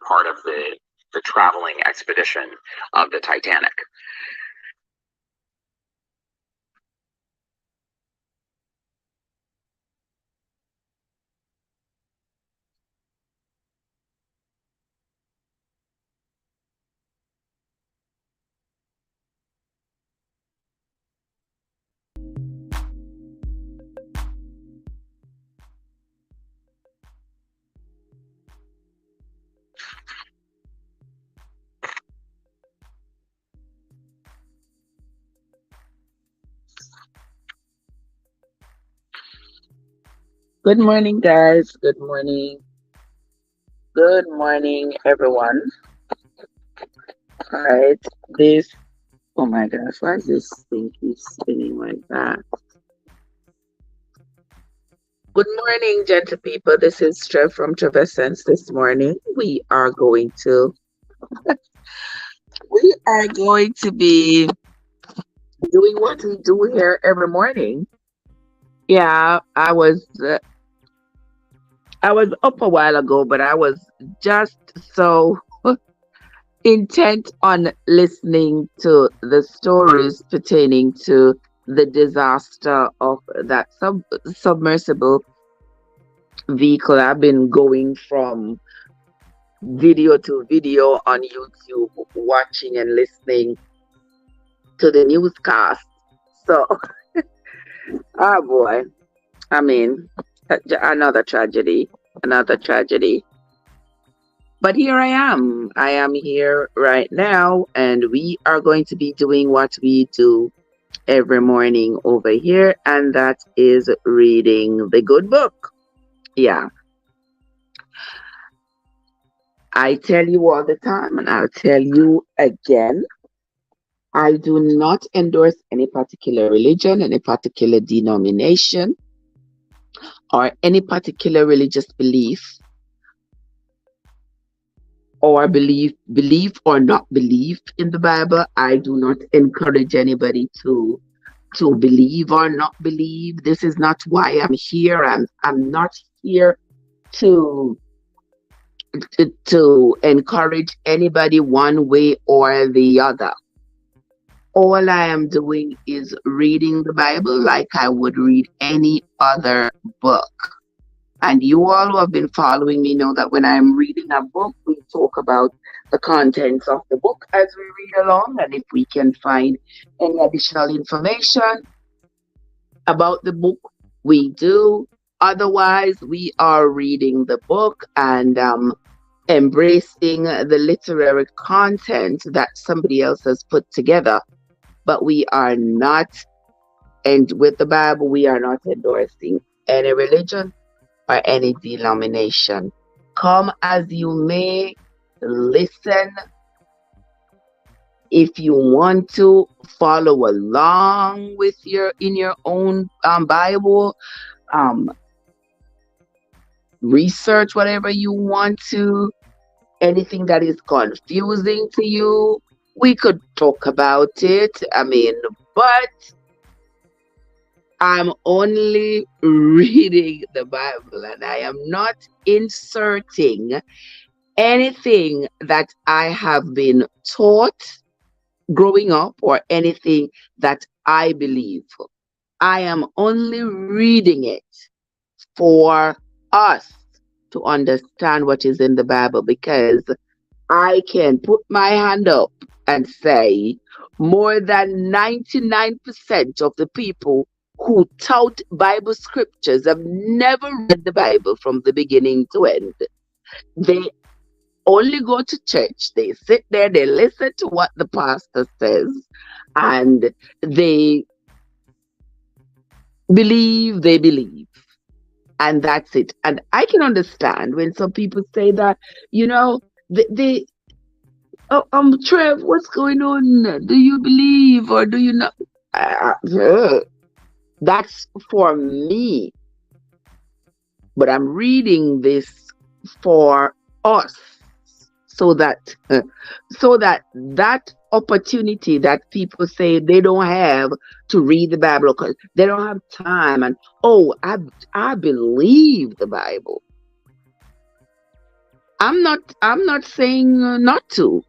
part of the traveling expedition of the Titanic. Good morning, guys. Good morning. Good morning, everyone. All right. This, oh my gosh, why is this thing keep spinning like that? Good morning, gentle people. This is Trev from Treversence. This morning, we are going to be doing what we do here every morning. Yeah, I was up a while ago, but I was just so intent on listening to the stories pertaining to the disaster of that submersible vehicle. I've been going from video to video on YouTube, watching and listening to the newscast. So, oh boy, I mean, another tragedy, another tragedy. But here I am. I am here right now, and we are going to be doing what we do every morning over here, and that is reading the good book. Yeah, I tell you all the time, and I'll tell you again, I do not endorse any particular religion, any particular denomination, or any particular religious belief, or believe or not believe in the Bible. I do not encourage anybody to believe or not believe. This is not why I'm here. I'm not here to to encourage anybody one way or the other. All I am doing is reading the Bible like I would read any other book. And you all who have been following me know that when I'm reading a book, we talk about the contents of the book as we read along. And if we can find any additional information about the book, we do. Otherwise, we are reading the book and embracing the literary content that somebody else has put together. But we are not, and with the Bible, we are not endorsing any religion or any denomination. Come as you may, listen. If you want to follow along with in your own Bible, um, research whatever you want to. Anything that is confusing to you, we could talk about it. I mean, but I'm only reading the Bible, and I am not inserting anything that I have been taught growing up or anything that I believe. I am only reading it for us to understand what is in the Bible, because I can put my hand up and say more than 99% of the people who tout Bible scriptures have never read the Bible from the beginning to end. They only go to church, they sit there, they listen to what the pastor says, and they believe. And that's it. And I can understand when some people say that, they Trev, what's going on? Do you believe or do you not? That's for me. But I'm reading this for us, so that that opportunity that people say they don't have to read the Bible because they don't have time, and I believe the Bible. I'm not saying not to.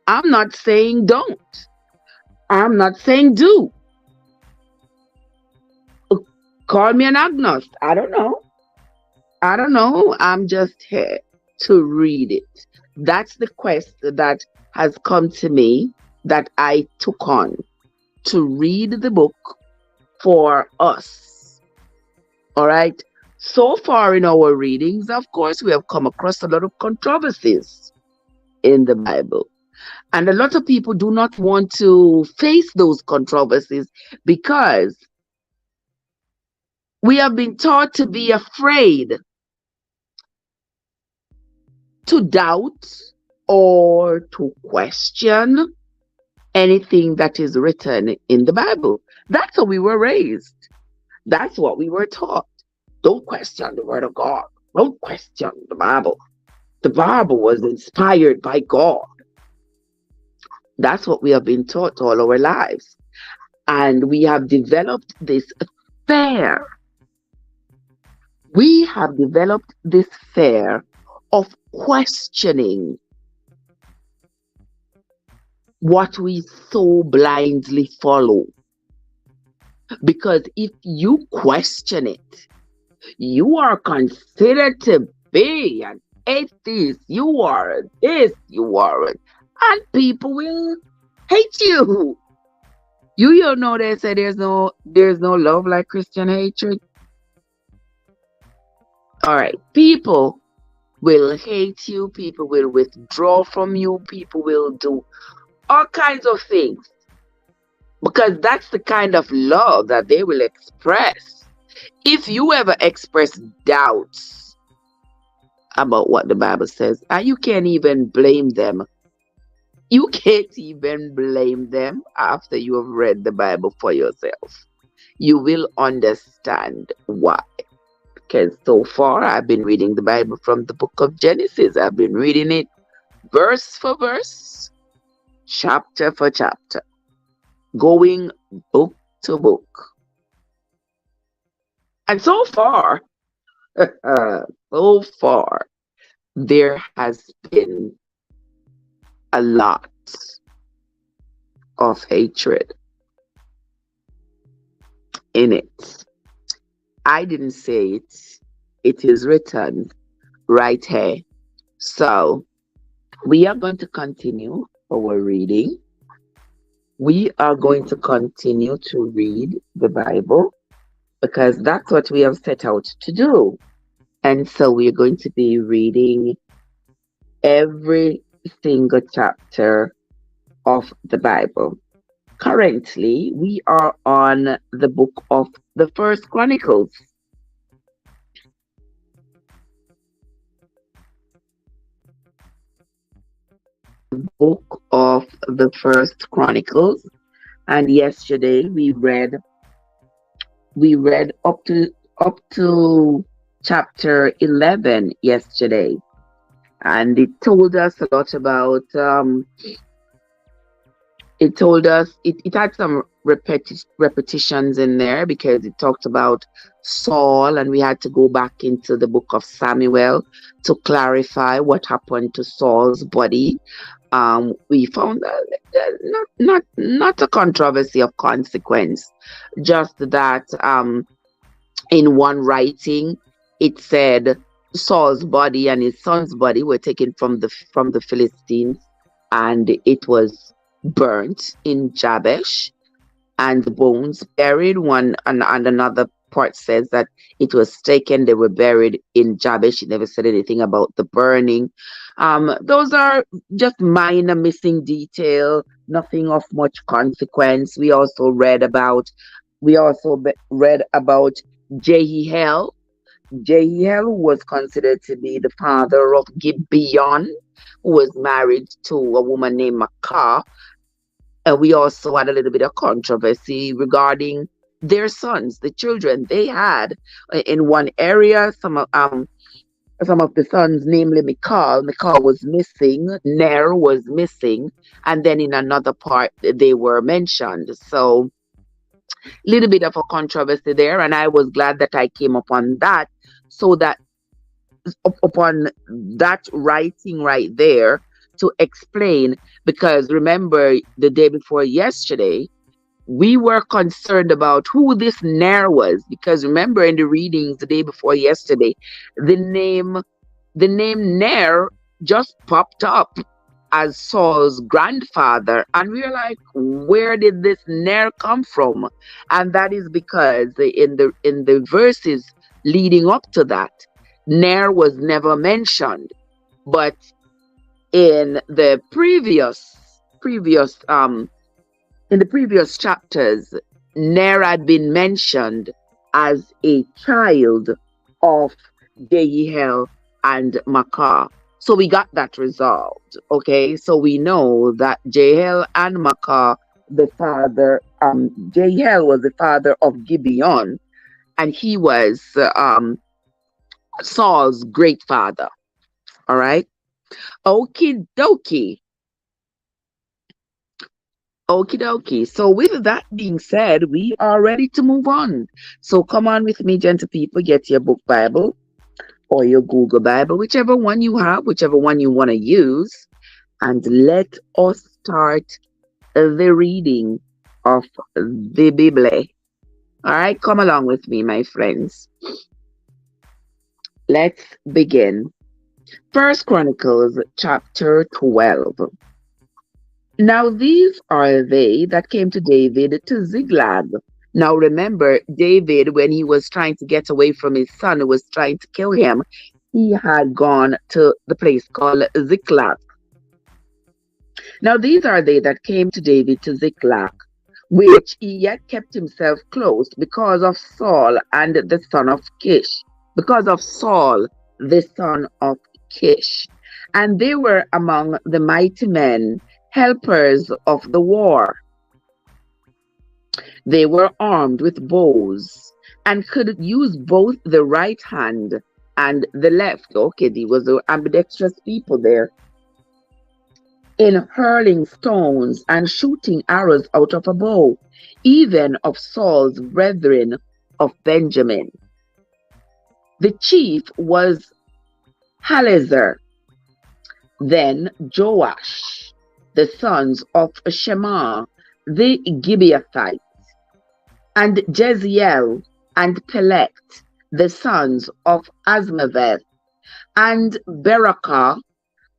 I'm not saying don't. I'm not saying do. Call me an agnost. I don't know. I don't know. I'm just here to read it. That's the quest that has come to me, that I took on, to read the book for us. All right. So far in our readings, of course, we have come across a lot of controversies in the Bible. And a lot of people do not want to face those controversies because we have been taught to be afraid to doubt or to question anything that is written in the Bible. That's how we were raised. That's what we were taught. Don't question the word of God. Don't question the Bible. The Bible was inspired by God. That's what we have been taught all our lives. And we have developed this fear. We have developed this fear of questioning what we so blindly follow. Because if you question it, you are considered to be an atheist. You are this, you are it. And people will hate you. You know they say there's no love like Christian hatred. All right, people will hate you, people will withdraw from you, people will do all kinds of things because that's the kind of love that they will express. If you ever express doubts about what the Bible says, and you can't even blame them. You can't even blame them after you have read the Bible for yourself. You will understand why. Because so far I've been reading the Bible from the book of Genesis. I've been reading it verse for verse, chapter for chapter, going book to book. And so far, there has been a lot of hatred in it. I didn't say it. It is written right here. So we are going to continue our reading. We are going to continue to read the Bible because that's what we have set out to do. And so we are going to be reading every single chapter of the Bible. Currently, we are on the book of the 1Chronicles. Book of the 1Chronicles, and yesterday we read up to chapter 11 yesterday, and it told us a lot about it had some repetitions in there because it talked about Saul, and we had to go back into the book of Samuel to clarify what happened to Saul's body. We found not a controversy of consequence, just that in one writing it said Saul's body and his son's body were taken from the Philistines, and it was burnt in Jabesh, and the bones buried. One and another part says that it was taken, they were buried in Jabesh. It never said anything about the burning. Those are just minor missing detail, nothing of much consequence. We also read about Jehiel. Jehiel was considered to be the father of Gibeon, who was married to a woman named Makah. We also had a little bit of controversy regarding their sons, the children they had. In one area, some of the sons, namely Michal was missing, Ner was missing, and then in another part they were mentioned. So a little bit of a controversy there, and I was glad that I came upon that, so that upon that writing right there to explain, because remember the day before yesterday we were concerned about who this Ner was, because remember in the readings the day before yesterday, the name Ner just popped up as Saul's grandfather, and we are like, where did this Ner come from? And that is because in the verses leading up to that, Ner was never mentioned, but in the previous chapters, Ner had been mentioned as a child of Jehiel and Makah. So we got that resolved. Okay, so we know that Jehiel and Makah, Jehiel was the father of Gibeon, and he was Saul's great father. All right. Okie dokie. Okie dokie. So with that being said, we are ready to move on. So come on with me, gentle people. Get your book Bible or your Google Bible, whichever one you have, whichever one you want to use, and let us start the reading of the Bible. All right, come along with me, my friends. Let's begin. 1 Chronicles chapter 12. Now these are they that came to David to Ziklag. Now remember, David, when he was trying to get away from his son who was trying to kill him, he had gone to the place called Ziklag. Now these are they that came to David to Ziklag, which he yet kept himself close because of Saul and the son of Kish. Because of Saul, the son of Kish. And they were among the mighty men, helpers of the war. They were armed with bows and could use both the right hand and the left. Okay, there was the ambidextrous people there. In hurling stones and shooting arrows out of a bow, even of Saul's brethren of Benjamin. The chief was Halezer, then Joash, the sons of Shema, the Gibeathite, and Jeziel and Pelet, the sons of Azmaveth, and Berakah,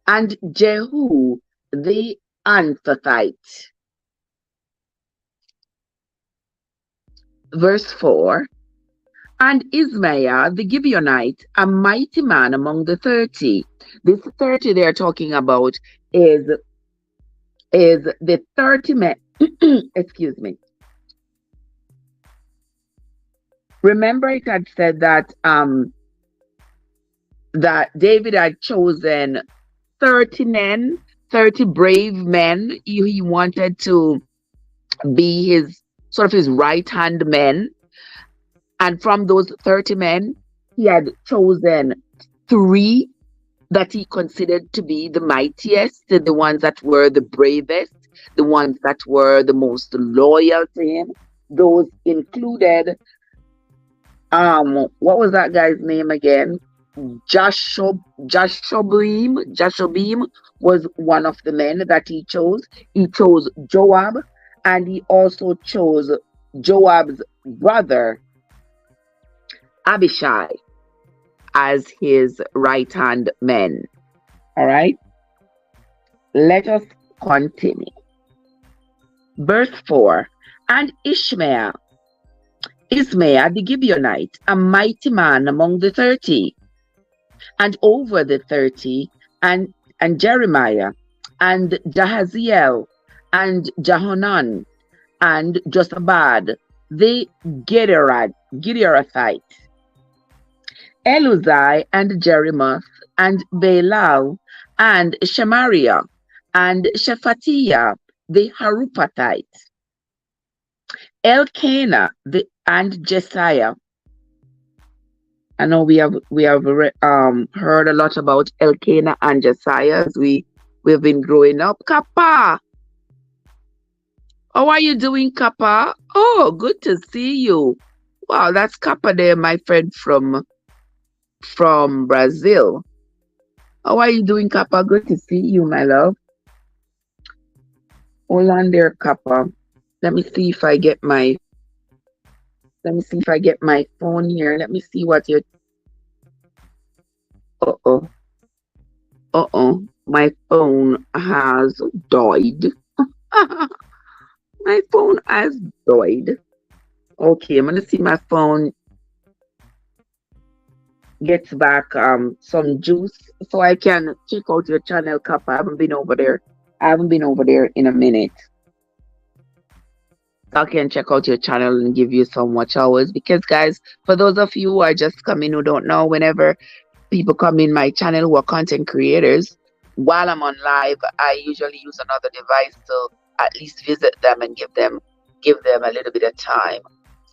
and Jehu, the Anthotite. Verse 4. And Ismaiah the Gibeonite, a mighty man among the 30. This 30 they are talking about is the 30 men. Excuse me. Remember, it had said that that David had chosen 30 men, 30 brave men. He wanted to be his sort of his right hand men. And from those 30 men, he had chosen 3 that he considered to be the mightiest, the ones that were the bravest, the ones that were the most loyal to him. Those included, what was that guy's name again? Jashobim was one of the men that he chose. He chose Joab, and he also chose Joab's brother, Abishai, as his right-hand men. All right? Let us continue. Verse 4. And Ismaiah the Gibeonite, a mighty man among the 30, and over the 30, and Jeremiah, and Jahaziel, and Jahanan, and Josabad, the Gideorathite, Eluzai, and Jeremoth, and Belal, and Shemariah, and Shephatiah, the Harupathite, Elkanah, and Jesiah. I know we have heard a lot about Elkanah and Jesiah as we've been growing up. Kappa, how are you doing, Kappa? Oh, good to see you. Wow, that's Kappa there, my friend from from Brazil. How are you doing, Kappa? Good to see you, my love. Hold on there, Kappa. Let me see if I get my phone here. Let me see what you uh-oh. Uh-oh. My phone has died. My phone has died. Okay, I'm gonna see my phone gets back some juice so I can check out your channel, Kappa. I haven't been over there. I haven't been over there in a minute. So I can check out your channel and give you some watch hours. Because guys, for those of you who are just coming who don't know, whenever people come in my channel who are content creators, while I'm on live, I usually use another device to at least visit them and give them a little bit of time.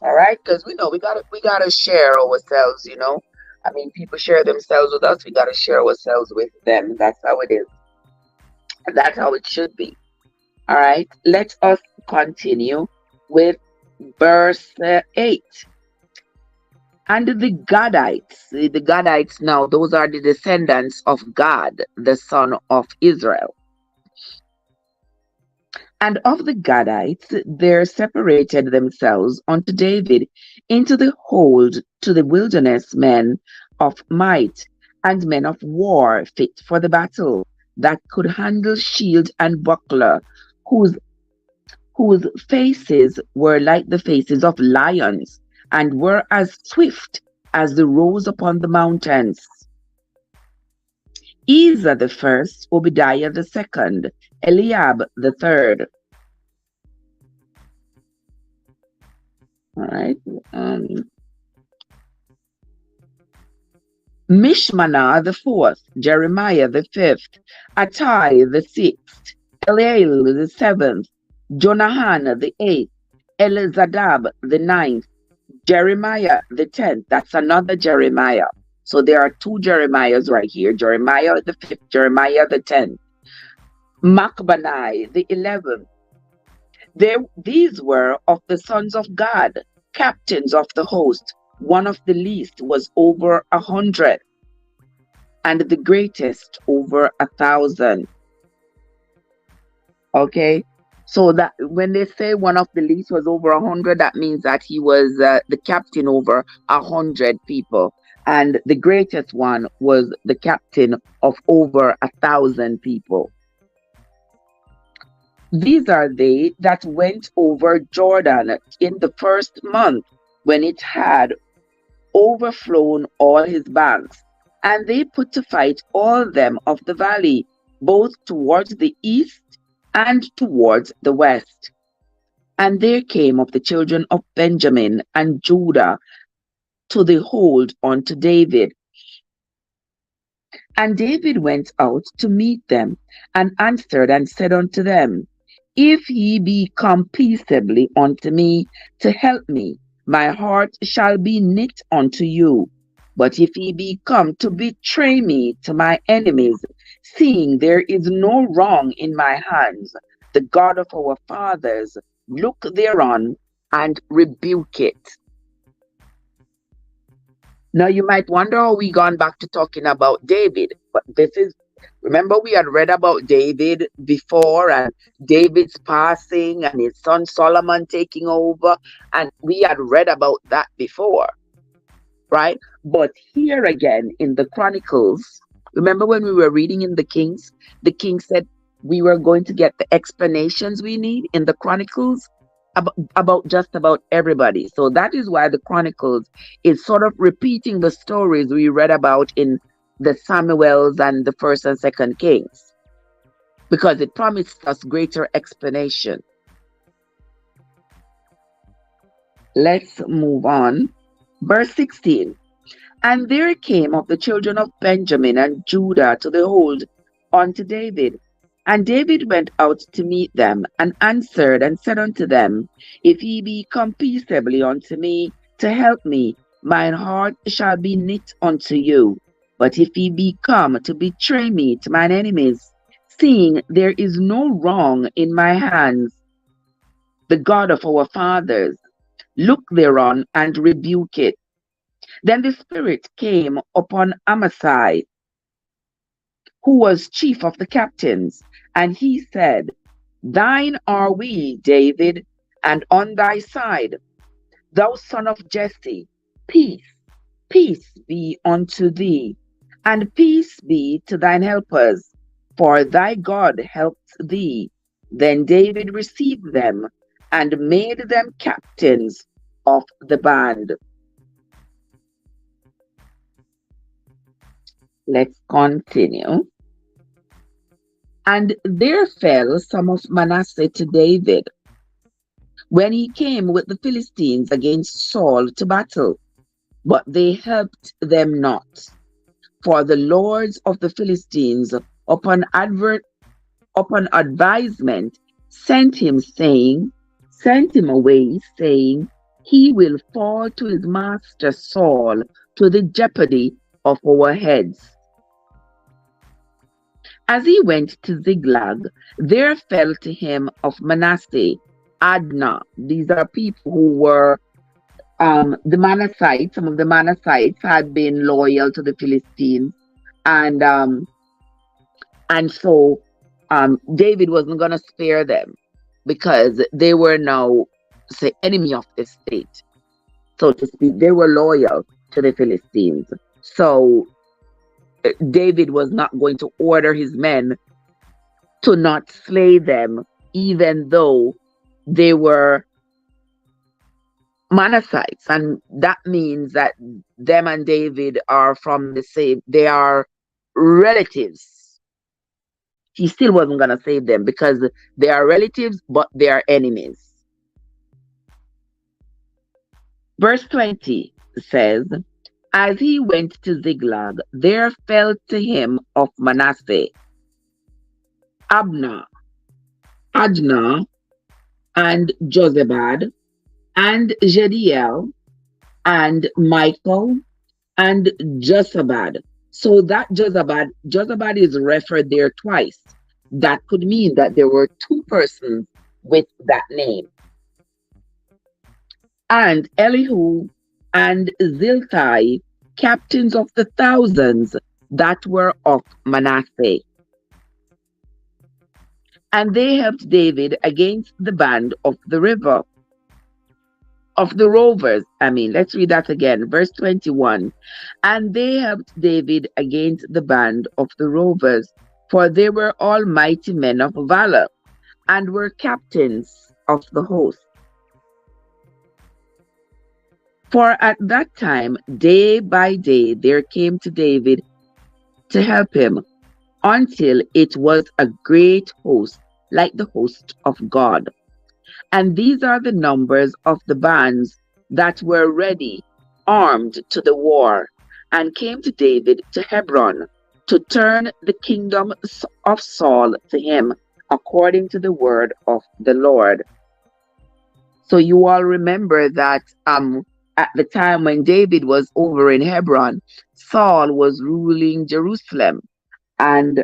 All right, because we know we gotta share ourselves, you know. I mean, people share themselves with us, we gotta share ourselves with them. That's how it is. That's how it should be. All right, let us continue with verse 8. And the Gadites now, those are the descendants of Gad, the son of Israel. And of the Gadites, there separated themselves unto David into the hold to the wilderness men of might and men of war fit for the battle, that could handle shield and buckler, whose faces were like the faces of lions, and were as swift as the roes upon the mountains. Ezer the first, Obadiah the second, Eliab the third. All right. Mishmana the fourth, Jeremiah the fifth, Attai the sixth, Eliel the seventh, Jonahan the eighth, Elizadab the ninth, Jeremiah the 10th. That's another Jeremiah. So there are two Jeremiahs right here. Jeremiah the 5th, Jeremiah the 10th. Machbanai the 11th. These were of the sons of God, captains of the host. One of the least was over 100, and the greatest over 1,000. Okay. So that when they say one of the least was over 100, that means that he was the captain over 100 people, and the greatest one was the captain of over 1,000 people. These are they that went over Jordan in the first month, when it had overflown all his banks, and they put to fight all them of the valley, both towards the east and towards the west. And there came of the children of Benjamin and Judah to the hold unto David. And David went out to meet them, and answered and said unto them, If ye be come peaceably unto me to help me, my heart shall be knit unto you. But if ye be come to betray me to my enemies, seeing there is no wrong in my hands, the God of our fathers, look thereon and rebuke it. Now you might wonder how we gone back to talking about David, but remember we had read about David before, and David's passing and his son Solomon taking over, and we had read about that before, right? But here again in the Chronicles, remember when we were reading in the king said we were going to get the explanations we need in the Chronicles about just about everybody. So that is why the Chronicles is sort of repeating the stories we read about in the Samuels and the first and second Kings, because it promised us greater explanation. Let's move on. Verse 16. And there came of the children of Benjamin and Judah to the hold unto David. And David went out to meet them, and answered and said unto them, If ye be come peaceably unto me to help me, mine heart shall be knit unto you. But if ye be come to betray me to mine enemies, seeing there is no wrong in my hands, the God of our fathers, look thereon and rebuke it. Then the Spirit came upon Amasai, who was chief of the captains, and he said, Thine are we, David, and on thy side, thou son of Jesse, peace, peace be unto thee, and peace be to thine helpers, for thy God helped thee. Then David received them and made them captains of the band. Let's continue. And there fell some of Manasseh to David when he came with the Philistines against Saul to battle, but they helped them not. For the lords of the Philistines, upon advisement, sent him away, saying, He will fall to his master Saul to the jeopardy of our heads. As he went to Ziklag, there fell to him of Manasseh Adnah. These are people who were the Manassites. Some of the Manassites had been loyal to the Philistines, and so David wasn't going to spare them because they were now, say, enemy of the state, so to speak. They were loyal to the Philistines. So David was not going to order his men to not slay them, even though they were Manassites. And that means that them and David are from the same, they are relatives. He still wasn't going to save them because they are relatives, but they are enemies. Verse 20 says, As he went to Ziklag, there fell to him of Manasseh Adnah, and Jozabad, and Jediel, and Michael, and Josabad. So that Josabad is referred there twice. That could mean that there were two persons with that name. And Elihu and Zilthai, captains of the thousands that were of Manasseh. And they helped David against the band of the rovers. Let's read that again. Verse 21. And they helped David against the band of the rovers, for they were all mighty men of valor, and were captains of the host. For at that time, day by day, there came to David to help him, until it was a great host, like the host of God. And these are the numbers of the bands that were ready, armed to the war, and came to David to Hebron, to turn the kingdom of Saul to him, according to the word of the Lord. So you all remember that at the time when David was over in Hebron, Saul was ruling Jerusalem, and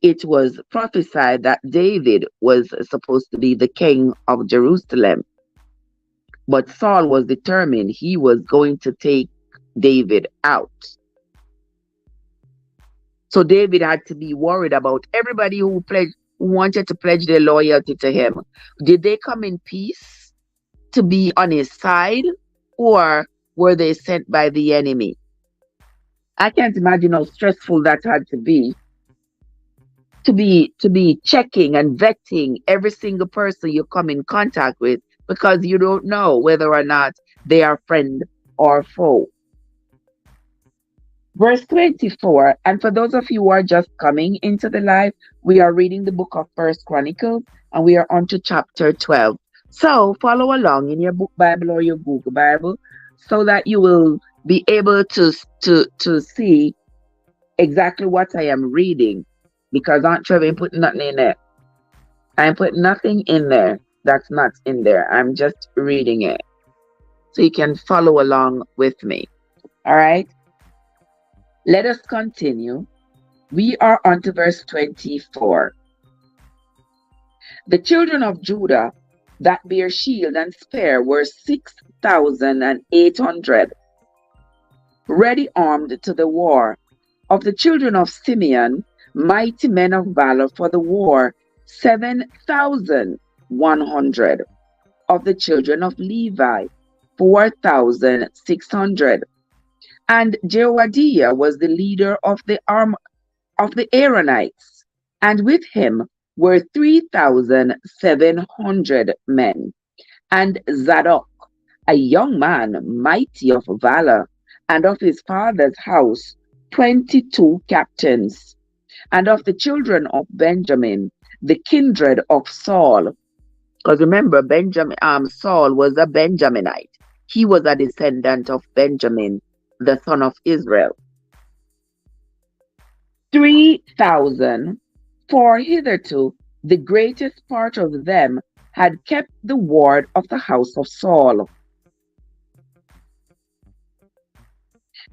it was prophesied that David was supposed to be the king of Jerusalem. But Saul was determined he was going to take David out. So David had to be worried about everybody who wanted to pledge their loyalty to him. Did they come in peace to be on his side, or were they sent by the enemy? I can't imagine how stressful that had to be checking and vetting every single person you come in contact with, because you don't know whether or not they are friend or foe. Verse 24, and for those of you who are just coming into the live, we are reading the book of 1Chronicles, and we are on to chapter 12. So follow along in your book Bible or your Google Bible, so that you will be able to see exactly what I am reading, because Aunt Trevor ain't putting nothing in there. I'm putting nothing in there that's not in there. I'm just reading it, so you can follow along with me. All right? Let us continue. We are on to verse 24. The children of Judah that bear shield and spear were 6,800, ready armed to the war. Of the children of Simeon, mighty men of valor for the war, 7,100. Of the children of Levi, 4,600. And Jehoiada was the leader of the Aaronites, and with him were 3,700 men. And Zadok, a young man mighty of valor, and of his father's house 22 captains. And of the children of Benjamin, the kindred of Saul, because remember, Saul was a Benjaminite. He was a descendant of Benjamin, the son of Israel. 3,000, for hitherto the greatest part of them had kept the ward of the house of Saul.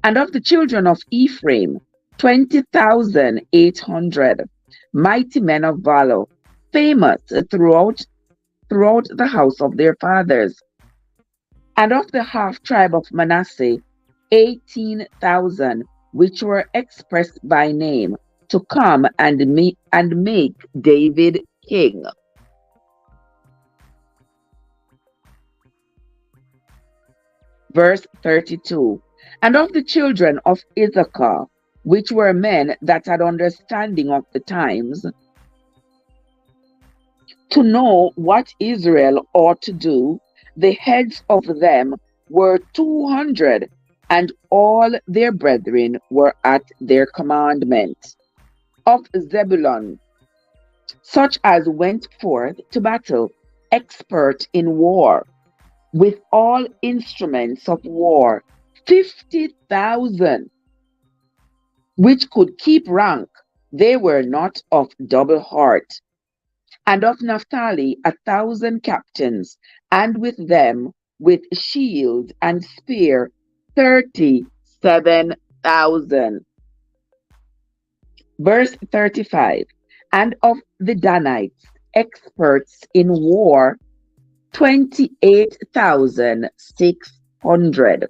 And of the children of Ephraim, 20,800, mighty men of valor, famous throughout the house of their fathers. And of the half tribe of Manasseh, 18,000, which were expressed by name, to come and make David king. Verse 32. And of the children of Issachar, which were men that had understanding of the times, to know what Israel ought to do, the heads of them were 200, and all their brethren were at their commandment. Of Zebulun, such as went forth to battle, expert in war, with all instruments of war, 50,000, which could keep rank, they were not of double heart. And of Naphtali 1,000 captains, and with them, with shield and spear, 37,000. Verse 35. And of the Danites, experts in war, 28,600.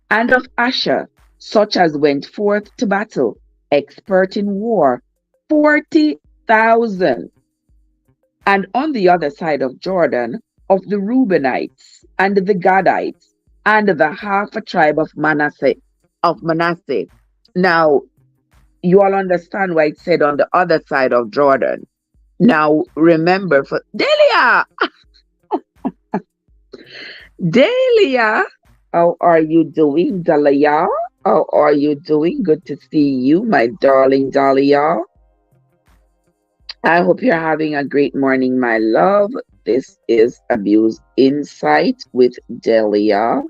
And of Asher, such as went forth to battle, expert in war, 40,000. And on the other side of Jordan, of the Reubenites and the Gadites, and the half a tribe of Manasseh. Now, you all understand why it said on the other side of Jordan. Now, remember, for Delia, how are you doing, Dalia? How are you doing? Good to see you, my darling Dalia. I hope you're having a great morning, my love. This is Abuse Insight with Delia.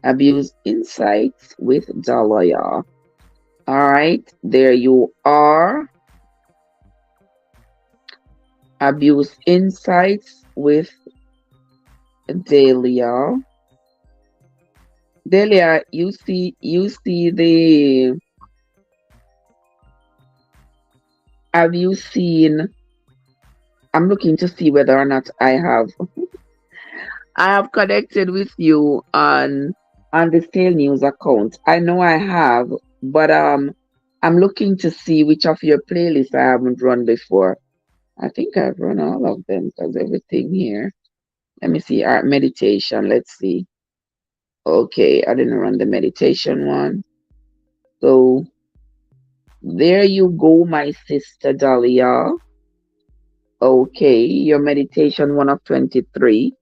Abuse Insights with Dalia. All right, there you are. Abuse Insights with Delia. Delia, you see the. Have you seen? I'm looking to see whether or not I have connected with you on the Stale News account. I know I have, but I'm looking to see which of your playlists I haven't run before. I think I've run all of them because everything here. Let me see. Art meditation. Let's see. Okay, I didn't run the meditation one. So there you go, my sister Dahlia. Okay, your meditation one of 23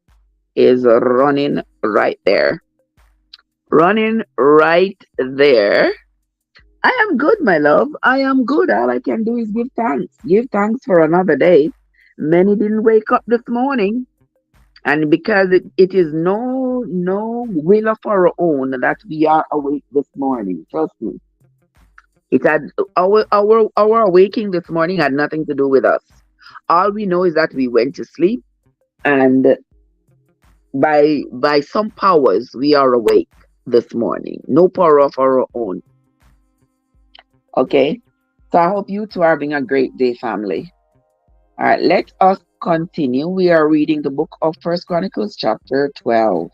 is running right there. Running right there. I am good, my love. I am good. All I can do is give thanks. Give thanks for another day. Many didn't wake up this morning. And because it is no will of our own that we are awake this morning. Trust me. It had our awaking this morning had nothing to do with us. All we know is that we went to sleep, and by some powers we are awake this morning. No power of our own. Okay, so I hope you two are having a great day, family. All right, let us continue. We are reading the book of 1 Chronicles chapter 12.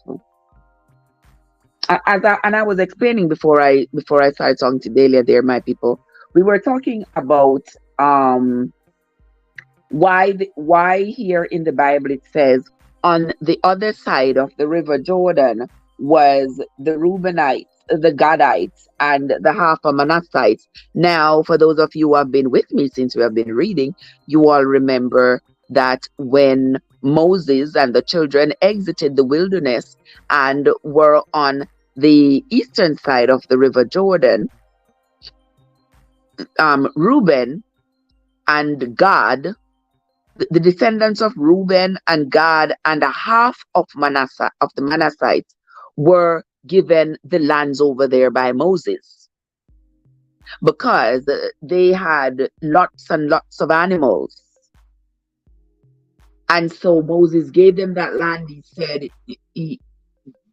And I was explaining before I started talking to Delia there, my people. We were talking about um why here in the Bible it says on the other side of the river Jordan was the Reubenites, the Gadites, and the half of Manassites. Now, for those of you who have been with me since we have been reading, you all remember that when Moses and the children exited the wilderness and were on the eastern side of the river Jordan, Reuben and Gad, the descendants of Reuben and Gad and a half of Manasseh, of the Manassites, were given the lands over there by Moses because they had lots and lots of animals. And so Moses gave them that land. He said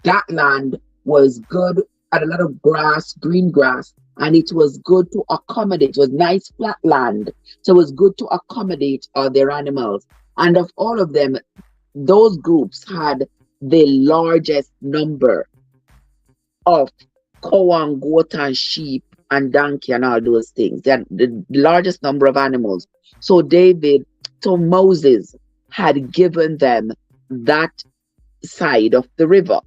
that land was good, had a lot of grass, green grass, and it was good to accommodate. It was nice flat land, so it was good to accommodate their animals. And of all of them, those groups had the largest number of cow and goat and sheep and donkey and all those things. They had the largest number of animals. So Moses had given them that side of the river.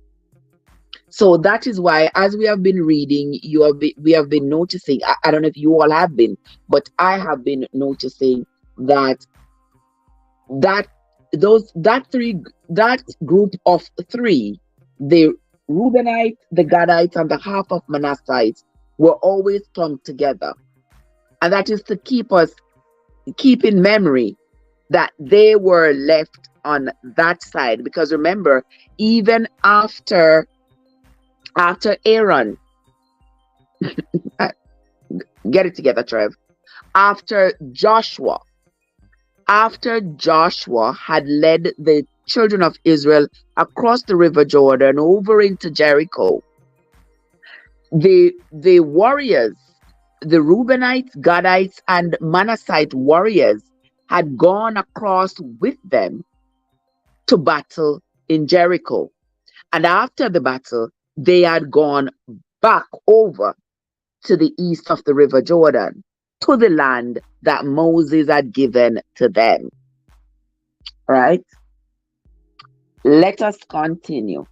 So that is why, as we have been reading, we have been noticing. I don't know if you all have been, but I have been noticing that that that group of three, the Reubenites, the Gadites, and the half of Manassites, were always clumped together, and that is to keep in memory that they were left on that side. Because remember, even after Aaron, get it together, Trev. After Joshua had led the children of Israel across the river Jordan over into Jericho, the warriors, the Reubenites, Gadites, and Manassite warriors had gone across with them to battle in Jericho. And after the battle, they had gone back over to the east of the river Jordan, to the land that Moses had given to them. Right? Let us continue.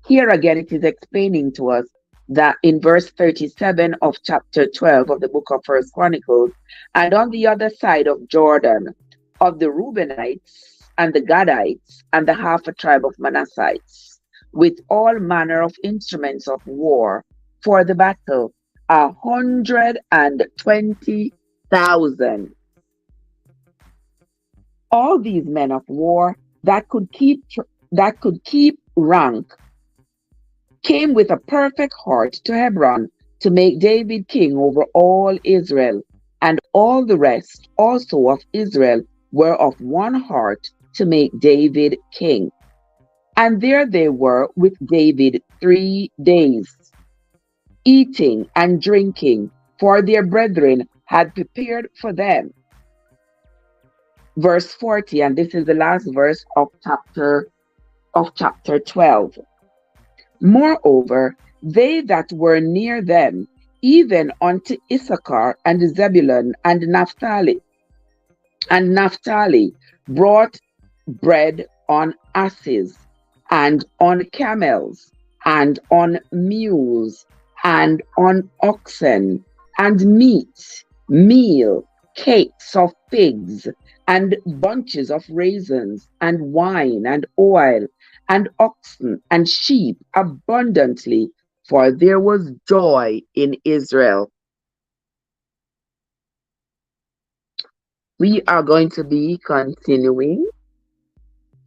Here again, it is explaining to us that in verse 37 of chapter 12 of the book of 1 Chronicles, and on the other side of Jordan, of the Reubenites and the Gadites and the half a tribe of Manassites, with all manner of instruments of war for the battle, 120,000. All these men of war that could keep rank came with a perfect heart to Hebron to make David king over all Israel, and all the rest also of Israel were of one heart to make David king. And there they were with David 3 days, eating and drinking, for their brethren had prepared for them. Verse 40, and this is the last verse of chapter 12. Moreover, they that were near them, even unto Issachar and Zebulun and Naphtali, brought bread on asses, and on camels, and on mules, and on oxen, and meal, cakes of figs, and bunches of raisins, and wine, and oil, and oxen, and sheep abundantly, for there was joy in Israel. We are going to be continuing.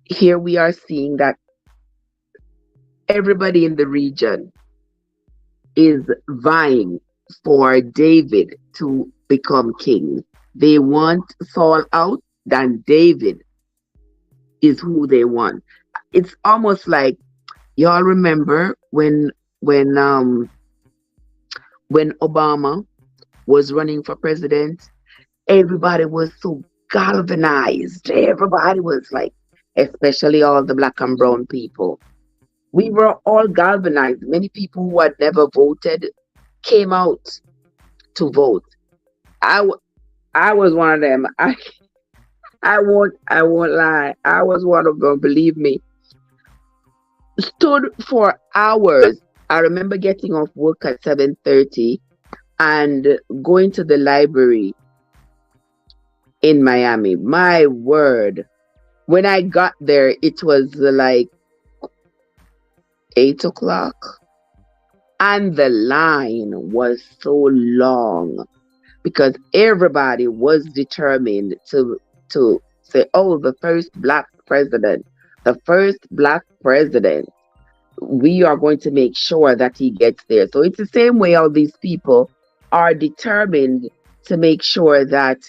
Here we are seeing that everybody in the region is vying for David to become king. They want Saul out, then David is who they want. It's almost like, y'all remember when Obama was running for president, everybody was so galvanized. Everybody was like, especially all the black and brown people, We were all galvanized. Many people who had never voted came out to vote. I, w- I was one of them. I won't lie. I was one of them. Believe me. Stood for hours. I remember getting off work at 7:30 and going to the library in Miami. My word. When I got there, it was like 8 o'clock, and the line was so long because everybody was determined to say, "Oh, the first black president, the first black president. We are going to make sure that he gets there." So it's the same way all these people are determined to make sure that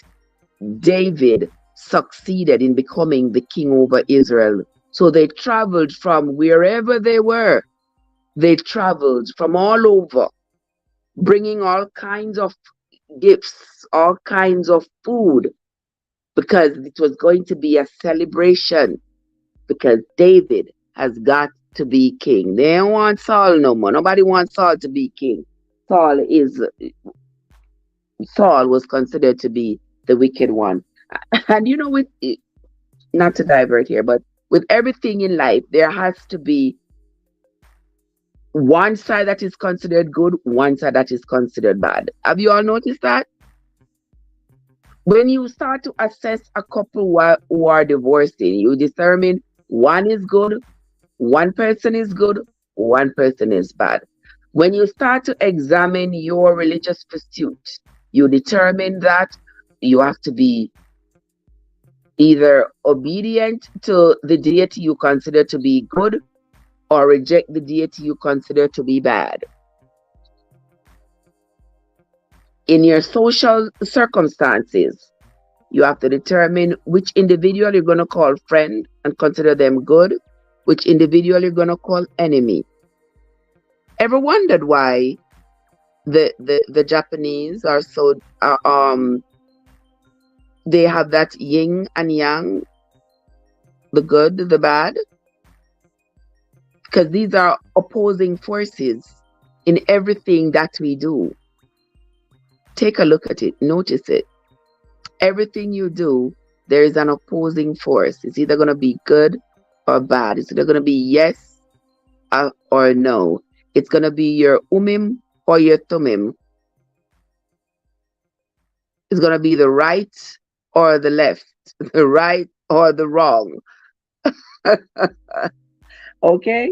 David succeeded in becoming the king over Israel. So they traveled from wherever they were. They traveled from all over, bringing all kinds of gifts, all kinds of food, because it was going to be a celebration. Because David has got to be king. They don't want Saul no more. Nobody wants Saul to be king. Saul is Saul was considered to be the wicked one. And with not to divert here, but with everything in life, there has to be one side that is considered good, one side that is considered bad. Have you all noticed that? When you start to assess a couple who are divorcing, you determine one is good, one person is good, one person is bad. When you start to examine your religious pursuit, you determine that you have to be either obedient to the deity you consider to be good or reject the deity you consider to be bad. In your social circumstances, you have to determine which individual you're going to call friend and consider them good, which individual you're going to call enemy. Ever wondered why the Japanese are so they have that yin and yang, the good, the bad? Because these are opposing forces in everything that we do. Take a look at it, notice it. Everything you do, there is an opposing force. It's either going to be good or bad. It's either going to be yes or no. It's going to be your umim or your tumim. It's going to be the right or the left, the right or the wrong. Okay?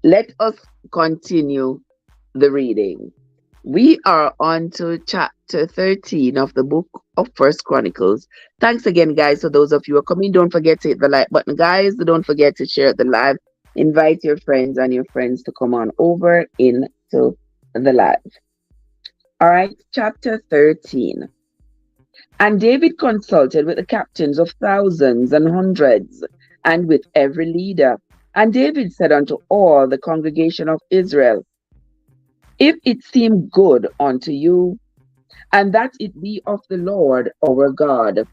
Let us continue the reading. We are on to chapter 13 of the book of 1 Chronicles. Thanks again, guys, for those of you who are coming. Don't forget to hit the like button, guys. Don't forget to share the live. Invite your friends and your friends to come on over into the live. All right, chapter 13. And David consulted with the captains of thousands and hundreds, and with every leader. And David said unto all the congregation of Israel, if it seem good unto you, and that it be of the Lord our God,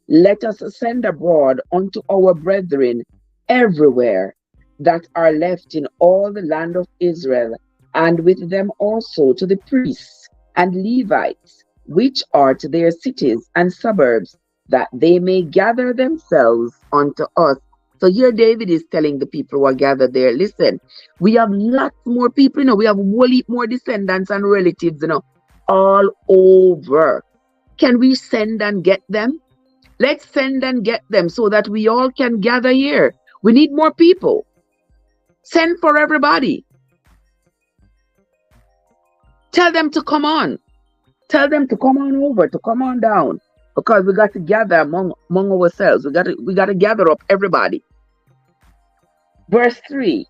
let us send abroad unto our brethren everywhere that are left in all the land of Israel, and with them also to the priests and Levites, which are to their cities and suburbs, that they may gather themselves unto us. So here David is telling the people who are gathered there, listen, we have lots more people, we have a whole heap more descendants and relatives, all over. Can we send and get them? Let's send and get them so that we all can gather here. We need more people. Send for everybody. Tell them to come on. Tell them to come on over, to come on down. Because we got to gather among ourselves. We got to gather up everybody. Verse 3.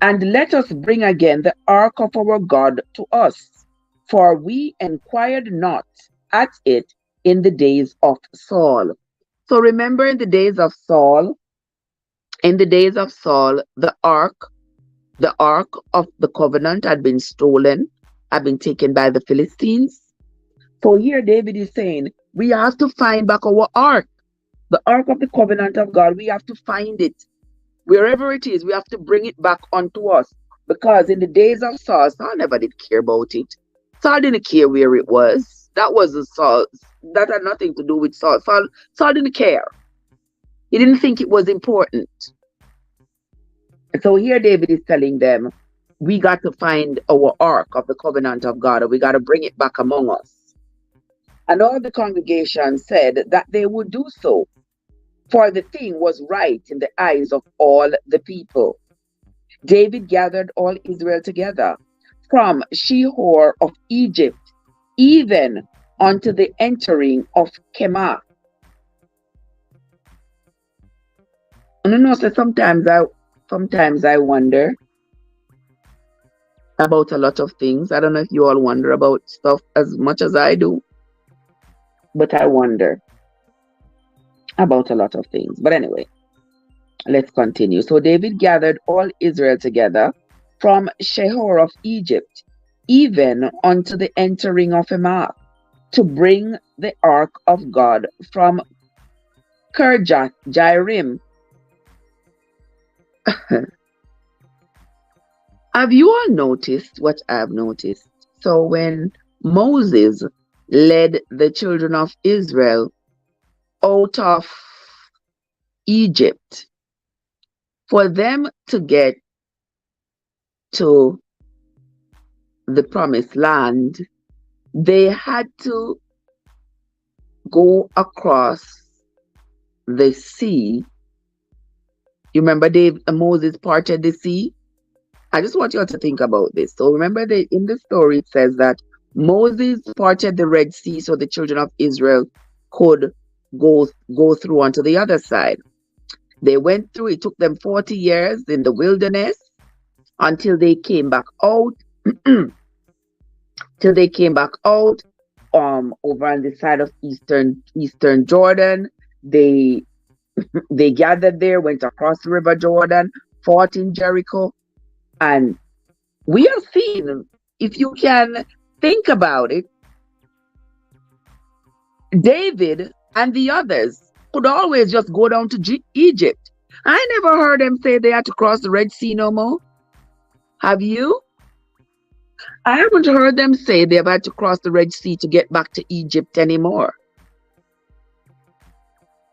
And let us bring again the ark of our God to us, for we inquired not at it in the days of Saul. So remember in the days of Saul, the ark of the covenant had been stolen, had been taken by the Philistines. So here David is saying, we have to find back our ark, the ark of the covenant of God. We have to find it. Wherever it is, we have to bring it back onto us. Because in the days of Saul, Saul never did care about it. Saul didn't care where it was. That wasn't Saul. That had nothing to do with Saul. Saul didn't care. He didn't think it was important. So here David is telling them, we got to find our ark of the covenant of God, and we got to bring it back among us. And all the congregation said that they would do so, for the thing was right in the eyes of all the people. David gathered all Israel together from Shihor of Egypt, even unto the entering of Kemah. So sometimes I wonder about a lot of things. I don't know if you all wonder about stuff as much as I do, but I wonder about a lot of things. But anyway, let's continue. So David gathered all Israel together from Shihor of Egypt, even unto the entering of Kemah, to bring the ark of God from Kirjath Jearim. Have you all noticed what I've noticed? So when Moses led the children of Israel out of Egypt, for them to get to the promised land, they had to go across the sea. You remember Moses parted the sea? I just want you all to think about this. So remember that in the story it says that Moses parted the Red Sea so the children of Israel could go through onto the other side. They went through, it took them 40 years in the wilderness until they came back out. Till they came back out over on the side of eastern Jordan. They gathered there, went across the river Jordan, fought in Jericho. And we have seen, if you can think about it, David and the others could always just go down to Egypt. I never heard them say they had to cross the Red Sea no more. Have you? I haven't heard them say they've had to cross the Red Sea to get back to Egypt anymore.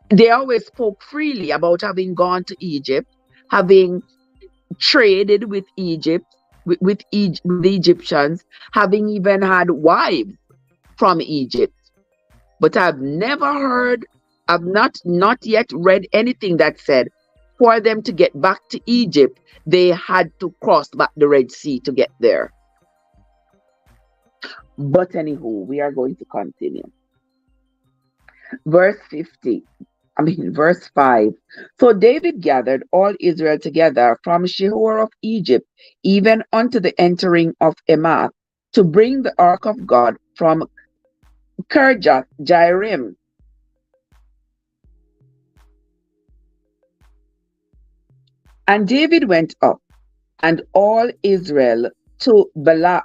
They always spoke freely about having gone to Egypt, having traded with Egypt, with the Egyptians, having even had wives from Egypt. But I've never heard, I've not yet read anything that said for them to get back to Egypt, they had to cross back the Red Sea to get there. But anywho, we are going to continue. Verse 5. So David gathered all Israel together from Shihor of Egypt, even unto the entering of Kemah, to bring the ark of God from Kirjath Jearim. And David went up, and all Israel to Baalah,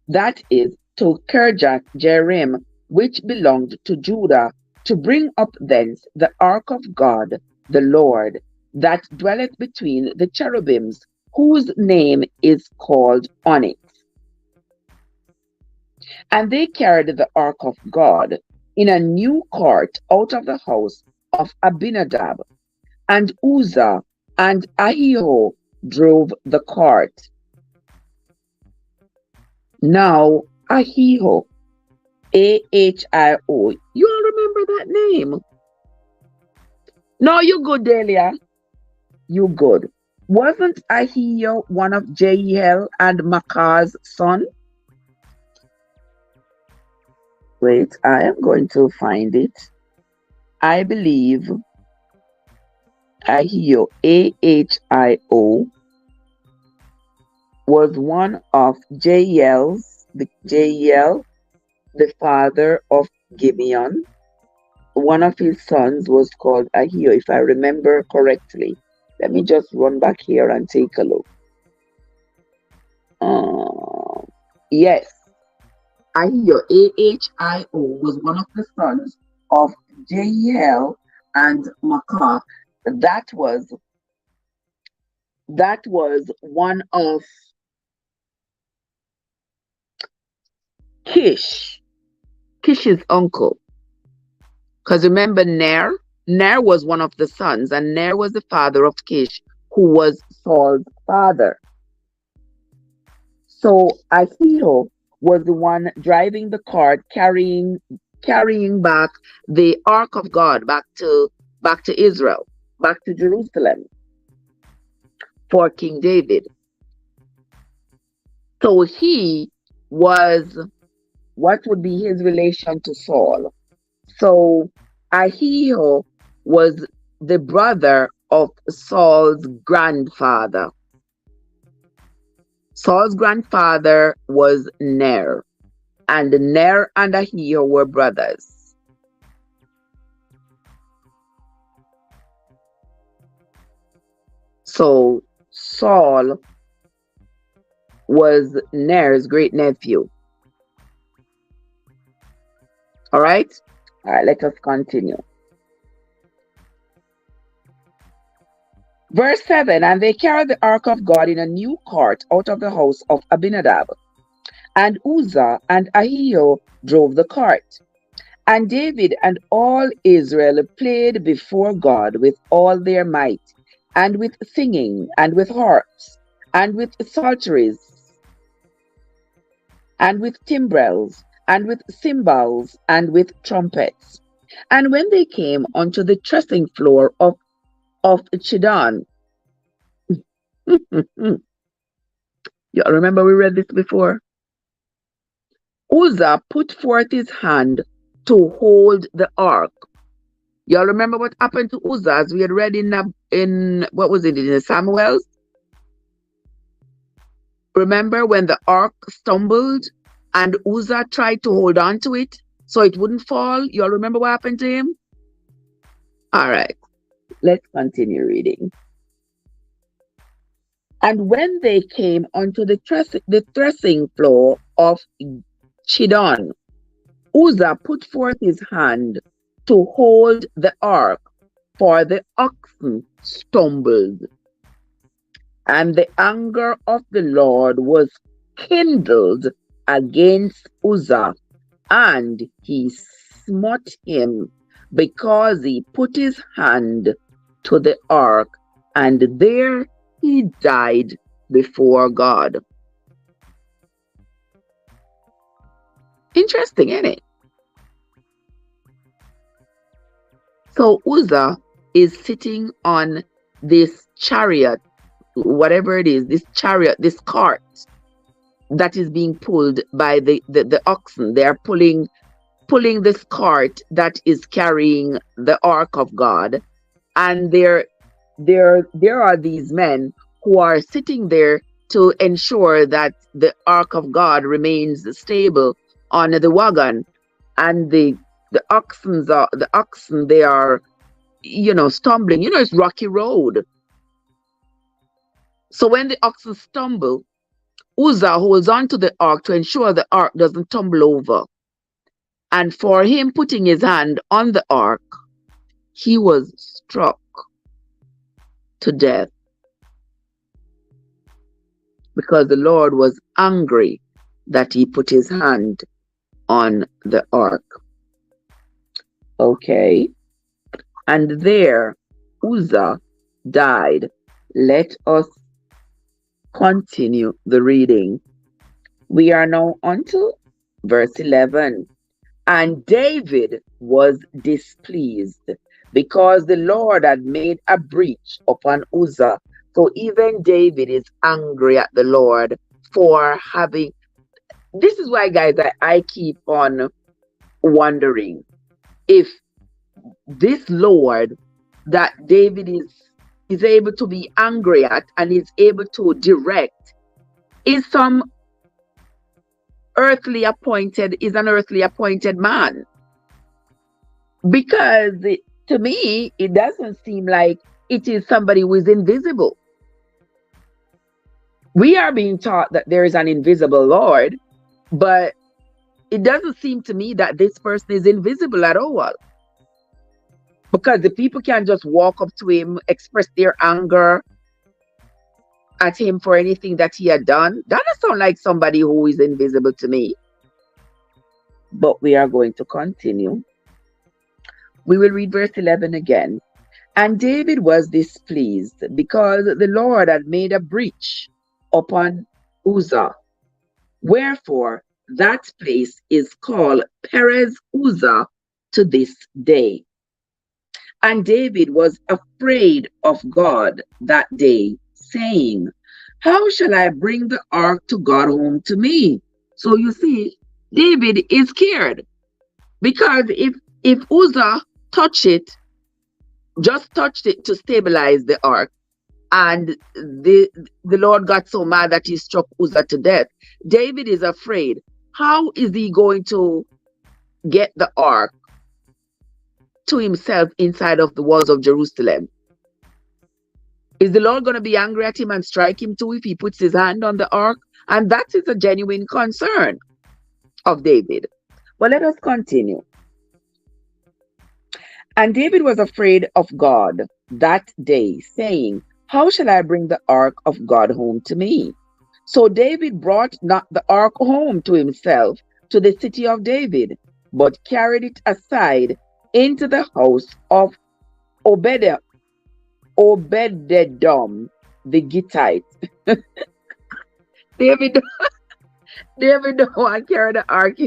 that is, to Kirjath Jearim, which belonged to Judah, to bring up thence the ark of God, the Lord, that dwelleth between the cherubims, whose name is called Onyx. And they carried the ark of God in a new cart out of the house of Abinadab, and Uzzah and Ahio drove the cart. Now Ahio, Ahio, you all remember that name? No, you good, Delia. You good. Wasn't Ahio one of Jael and Maacah's son? Wait, I am going to find it. I believe Ahio, Ahio, was one of Jael, the father of Gibeon. One of his sons was called Ahio, if I remember correctly. Let me just run back here and take a look. Yes, Ahio, Ahio, was one of the sons of Jael and Maacah. That was one of Kish, Kish's uncle. Because remember, Ner was one of the sons, and Ner was the father of Kish, who was Saul's father. So Ahio was the one driving the cart, carrying back the ark of God back to Israel, back to Jerusalem for King David. So he was, what would be his relation to Saul? So Ahio was the brother of Saul's grandfather. Saul's grandfather was Ner, and Ner and Ahio were brothers. So Saul was Ner's great nephew. All right? All right, let us continue. Verse 7, and they carried the ark of God in a new cart out of the house of Abinadab. And Uzzah and Ahio drove the cart. And David and all Israel played before God with all their might, and with singing, and with harps, and with psalteries, and with timbrels, and with cymbals, and with trumpets. And when they came unto the threshing floor of Chidon, you remember we read this before? Uzzah put forth his hand to hold the ark. Y'all remember what happened to Uzzah, as we had read in what was it, in the Samuels? Remember when the ark stumbled and Uzzah tried to hold on to it so it wouldn't fall? Y'all remember what happened to him? All right, let's continue reading. And when they came unto the threshing floor of Chidon, Uzzah put forth his hand to hold the ark, for the oxen stumbled. And the anger of the Lord was kindled against Uzzah, and he smote him, because he put his hand to the ark, and there he died before God. Interesting, isn't it? So Uzzah is sitting on this chariot, whatever it is, this chariot, this cart that is being pulled by the oxen. They are pulling this cart that is carrying the ark of God, and there are these men who are sitting there to ensure that the ark of God remains stable on the wagon, and the oxen, they are, stumbling. It's rocky road. So when the oxen stumble, Uzzah holds on to the ark to ensure the ark doesn't tumble over. And for him putting his hand on the ark, he was struck to death, because the Lord was angry that he put his hand on the ark. Okay. And there Uzzah died. Let us continue the reading. We are now on to verse 11. And David was displeased, because the Lord had made a breach upon Uzzah. So even David is angry at the Lord for having... This is why, guys, I keep on wondering if this Lord that David is able to be angry at and is able to direct is an earthly appointed man. Because to me, it doesn't seem like it is somebody who is invisible. We are being taught that there is an invisible Lord, but it doesn't seem to me that this person is invisible at all. because the people can just walk up to him, express their anger at him for anything that he had done. That does sound like somebody who is invisible to me. But we are going to continue. We will read verse 11 again. And David was displeased because the Lord had made a breach upon Uzzah. Wherefore that place is called Perez Uzzah to this day. And David was afraid of God that day, saying, how shall I bring the ark to God home to me? So you see, David is scared because if Uzzah just touched it to stabilize the ark, and the Lord got so mad that he struck Uzzah to death, David is afraid. How is he going to get the ark to himself inside of the walls of Jerusalem? Is the Lord going to be angry at him and strike him too if he puts his hand on the ark? And that is a genuine concern of David. But let us continue. And David was afraid of God that day, saying, how shall I bring the ark of God home to me? So David brought not the ark home to himself to the city of David, but carried it aside into the house of Obededom the Gittite. David don't want to carry the ark.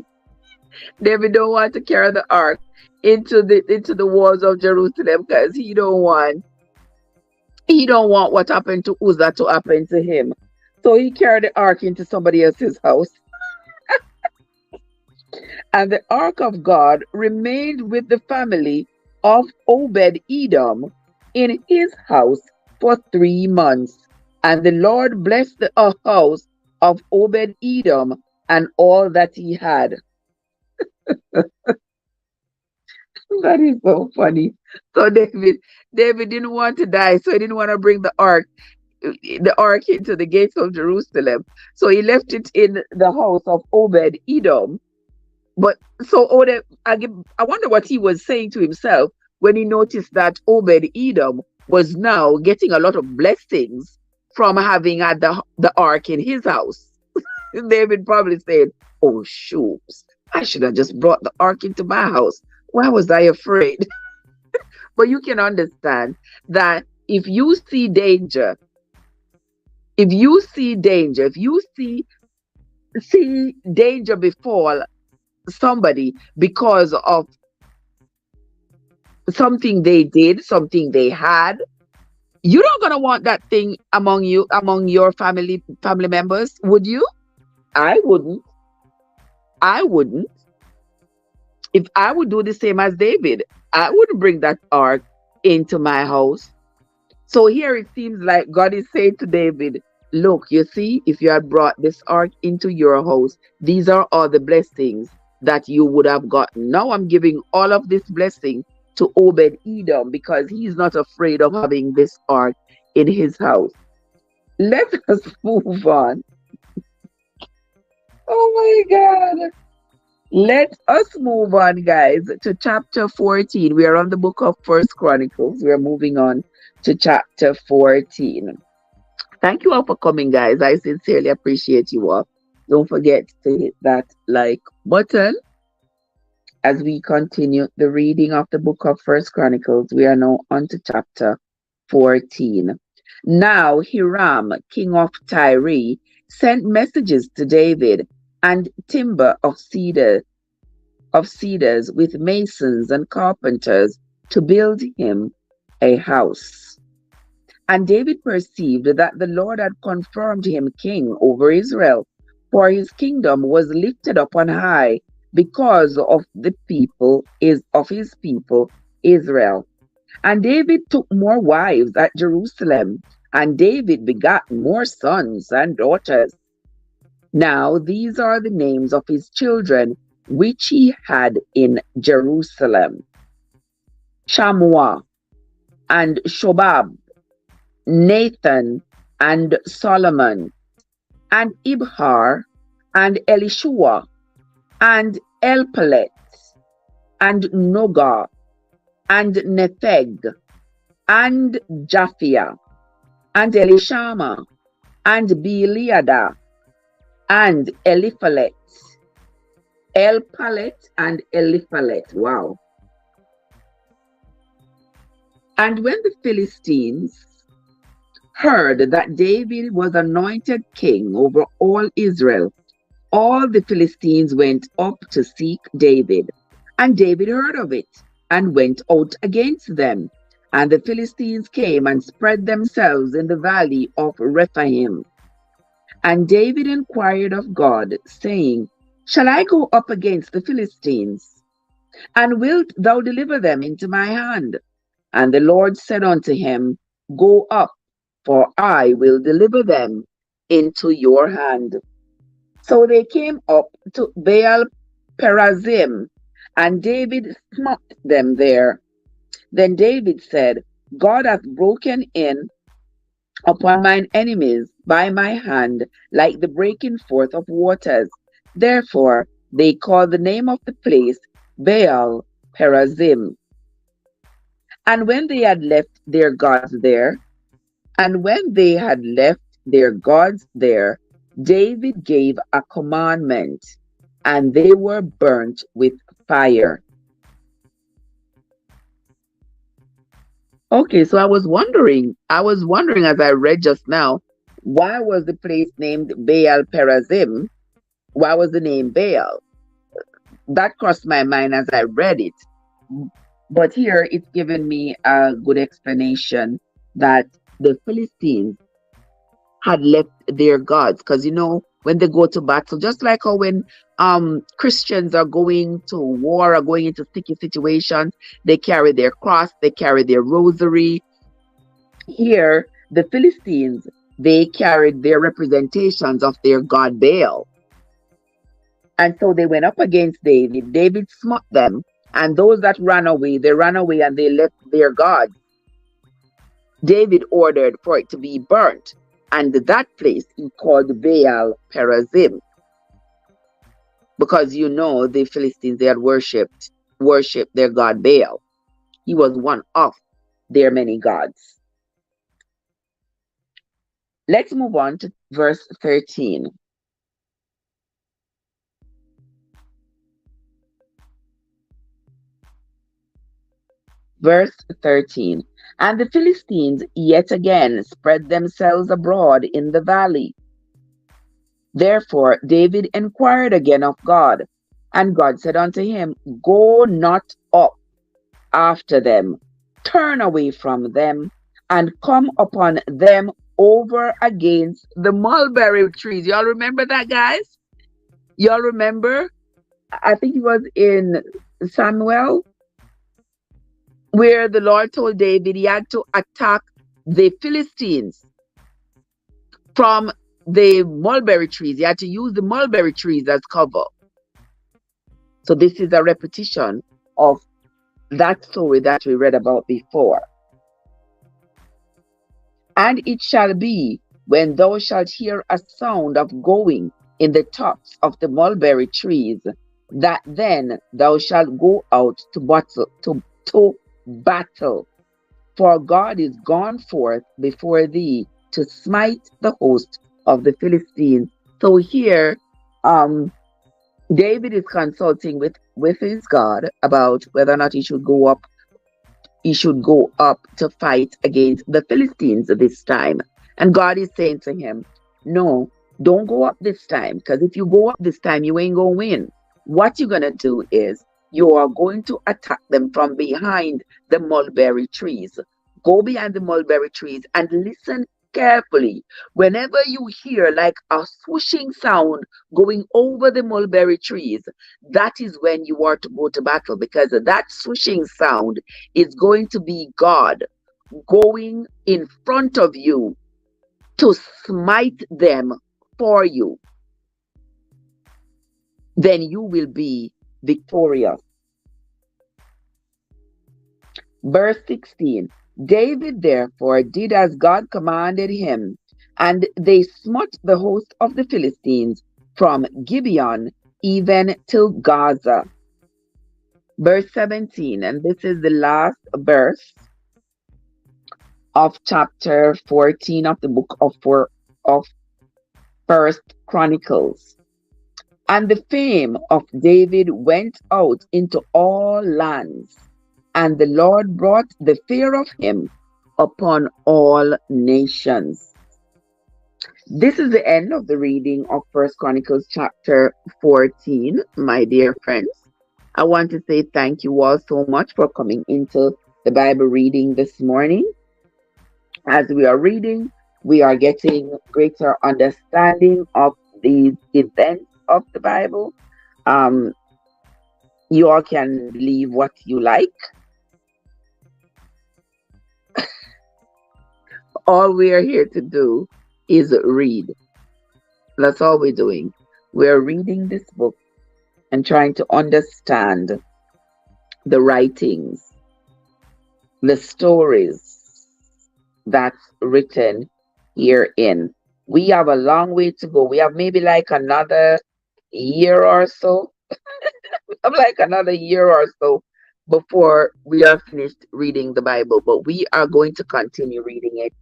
David don't want to carry the ark into the walls of Jerusalem because he don't want what happened to Uzzah to happen to him. So he carried the ark into somebody else's house. And the ark of God remained with the family of Obed-Edom in his house for 3 months. And the Lord blessed the house of Obed-Edom and all that he had. That is so funny. So David didn't want to die, so he didn't want to bring the ark into the gates of Jerusalem. So he left it in the house of Obed-Edom. But so I wonder what he was saying to himself when he noticed that Obed-Edom was now getting a lot of blessings from having had the ark in his house. David probably said, oh, shoops, I should have just brought the ark into my house. Why was I afraid? But you can understand that if you see danger, if you see danger befall somebody because of something they did, something they had, you're not gonna want that thing among your family members, would you? I wouldn't. If I would do the same as David, I wouldn't bring that ark into my house. So here it seems like God is saying to David, look, you see, if you had brought this ark into your house, these are all the blessings that you would have gotten. Now I'm giving all of this blessing to Obed-Edom because he's not afraid of having this ark in his house. Let us move on. Oh my God. Let us move on, guys, to chapter 14. We are on the book of 1Chronicles. We are moving on to chapter 14. Thank you all for coming, guys. I sincerely appreciate you all. Don't forget to hit that like button as we continue the reading of the book of 1Chronicles. We are now on to chapter 14. Now Hiram, king of Tyre, sent messages to David and timber of cedars with masons and carpenters to build him a house. And David perceived that the Lord had confirmed him king over Israel, for his kingdom was lifted up on high because of the people of his people Israel. And David took more wives at Jerusalem, and David begat more sons and daughters. Now these are the names of his children which he had in Jerusalem: Shammua and Shobab, Nathan and Solomon, and Ibhar and Elishua, and Elpelet, and Noga, and Nepheg, and Japhia, and Elishama, and Beliada, and Eliphalet, Elpalet, and Eliphalet. Wow. And when the Philistines heard that David was anointed king over all Israel, all the Philistines went up to seek David. And David heard of it and went out against them. And the Philistines came and spread themselves in the valley of Rephaim. And David inquired of God, saying, Shall I go up against the Philistines? And wilt thou deliver them into my hand? And the Lord said unto him, Go up, for I will deliver them into your hand. So they came up to Baal Perazim, and David smote them there. Then David said, God hath broken in upon mine enemies by my hand, like the breaking forth of waters. Therefore they called the name of the place Baal Perazim. And when they had left their gods there, David gave a commandment, and they were burnt with fire. Okay, so I was wondering as I read just now, why was the place named Baal Perazim? Why was the name Baal? That crossed my mind as I read it. But here it's given me a good explanation that the Philistines had left their gods, because when they go to battle, just like how when Christians are going to war or going into sticky situations, they carry their cross, they carry their rosary. Here the Philistines, they carried their representations of their god Baal, and so they went up against David. David smote them, and those that ran away, they ran away and they left their gods. David ordered for it to be burnt, and that place he called Baal Perazim, because the Philistines, they had worshipped their god Baal. He was one of their many gods. Let's move on to verse 13. Verse 13. And the Philistines yet again spread themselves abroad in the valley. Therefore David inquired again of God, and God said unto him, Go not up after them, turn away from them, and come upon them over against the mulberry trees. Y'all remember that, guys? Y'all remember? I think it was in Samuel, where the Lord told David he had to attack the Philistines from the mulberry trees. He had to use the mulberry trees as cover. So this is a repetition of that story that we read about before. And it shall be, when thou shalt hear a sound of going in the tops of the mulberry trees, that then thou shalt go out to battle, for God is gone forth before thee to smite the host of the Philistines. So here David is consulting with his God about whether or not he should go up to fight against the Philistines this time. And God is saying to him, no, don't go up this time, because if you go up this time, you ain't gonna win. What you're gonna do is you are going to attack them from behind the mulberry trees. Go behind the mulberry trees and listen carefully. Whenever you hear like a swooshing sound going over the mulberry trees, that is when you are to go to battle, because that swooshing sound is going to be God going in front of you to smite them for you. Then you will be victorious. Verse 16. David therefore did as God commanded him, and they smote the host of the Philistines from Gibeon even till Gaza. Verse 17, and this is the last verse of chapter 14 of the book of First Chronicles. And the fame of David went out into all lands, and the Lord brought the fear of him upon all nations. This is the end of the reading of First Chronicles chapter 14, my dear friends. I want to say thank you all so much for coming into the Bible reading this morning. As we are reading, we are getting greater understanding of these events of the Bible. You all can believe what you like. All we are here to do is read. That's all we're doing. We're reading this book and trying to understand the writings, the stories that's written herein. We have a long way to go. We have maybe like another year or so. We have like another year or so before we are finished reading the Bible. But we are going to continue reading it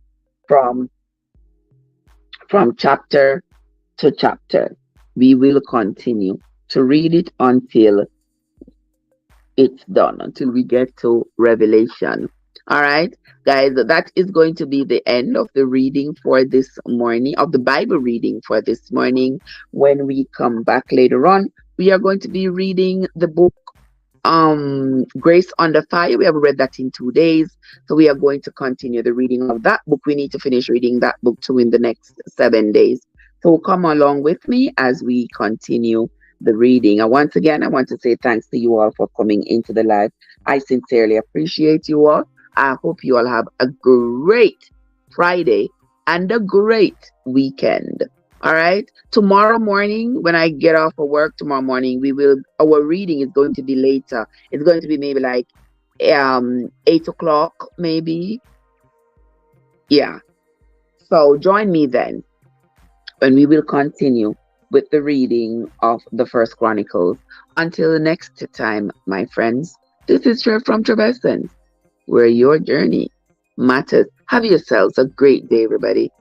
from chapter to chapter. We will continue to read it until it's done, until we get to Revelation. All right, guys, that is going to be the end of the reading for this morning, of the Bible reading for this morning. When we come back later on, we are going to be reading the book Grace Under Fire. We have read that in 2 days, so we are going to continue the reading of that book. We need to finish reading that book too in the next 7 days. So come along with me as we continue the reading. And once again, I want to say thanks to you all for coming into the live. I sincerely appreciate you all. I hope you all have a great Friday and a great weekend. All right. Tomorrow morning, when I get off of work tomorrow morning, our reading is going to be later. It's going to be maybe like 8 o'clock, maybe. Yeah. So join me then, and we will continue with the reading of the First Chronicles. Until next time, my friends, this is Trev from Trev Essence, where your journey matters. Have yourselves a great day, everybody.